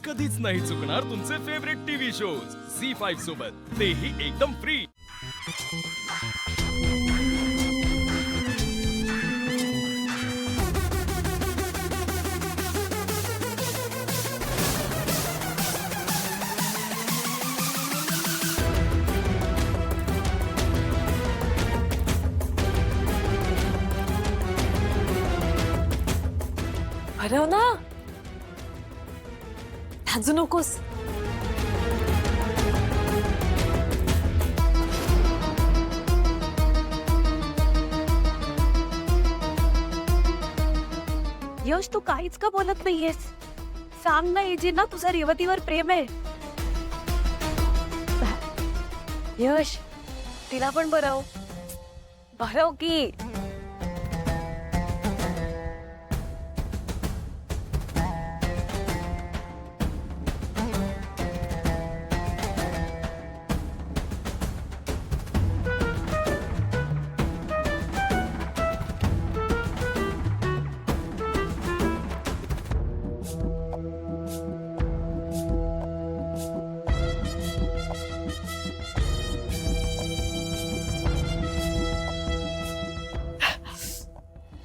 कधीच नाही चुकणार तुमचे फेवरेट टीव्ही शोज झी5 सोबत, तेही एकदम फ्री. हरव ना, लाजू नकोस. यश, तू काहीच का बोलत नाहीयेस? सांग ना एजींना तुझं रेवतीवर प्रेम आहे. यश, तिला पण बरव की.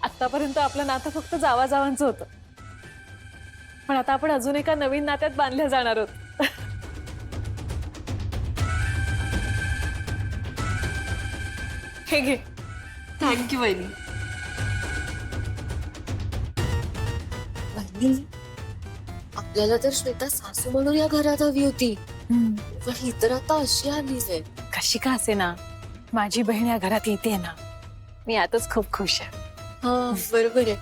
आतापर्यंत आपलं नातं फक्त जावाजावांचं होतं, पण आता आपण अजून एका नवीन नात्यात बांधल्या जाणार आहोत. हे घे. थँक्यू वहिनी. आपल्याला तर श्वेता सासू म्हणून या घरात हवी होती, पण ही तर आता अशी आलीच आहे. कशी का असे ना, माझी बहीण या घरात येते ना, मी आताच खूप खुश आहे. हा, बरोबर आहे.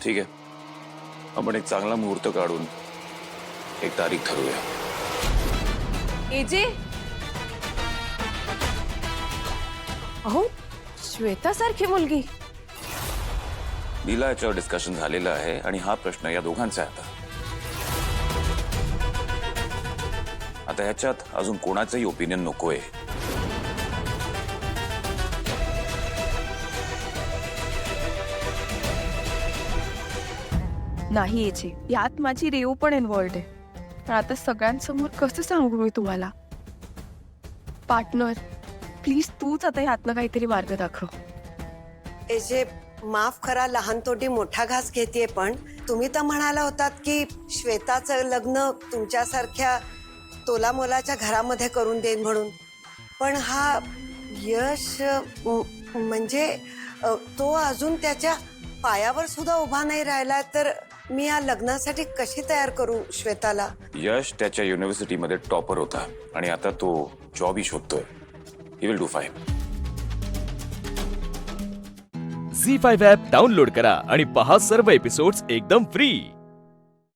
ठीक आहे, आपण एक चांगला मुहूर्त काढून एक तारीख ठरवूया. एजे, अहो, श्वेता सारखी मुलगी. लीला याच्यावर डिस्कशन झालेलं आहे आणि हा प्रश्न या दोघांचा आहे. आता ह्याच्यात अजून कोणाचंही ओपिनियन नकोय. नाही याची, यात माझी रेव पण इन्व्हॉल्ड आहे. पण आता सगळ्यांसमोर कसं सांगू मी तुम्हाला? पार्टनर, प्लीज तूच आता यातनं काहीतरी मार्ग दाखव. जे माफ करा, लहान तोटी मोठा घास घेते, पण तुम्ही तर म्हणाला होतात की श्वेताचं लग्न तुमच्यासारख्या तोलामोलाच्या घरामध्ये करून देईन म्हणून. पण हा यश म्हणजे तो अजून त्याच्या पायावर सुद्धा उभा नाही राहिला, तर मी या लग्नासाठी कशी तयार करू श्वेताला? यश त्याच्या युनिव्हर्सिटीमध्ये टॉपर होता आणि आता तो जॉबही शोधतोय. He will do fine. Zee five app download करा आणि पहा सर्व एपिसोड्स एकदम फ्री.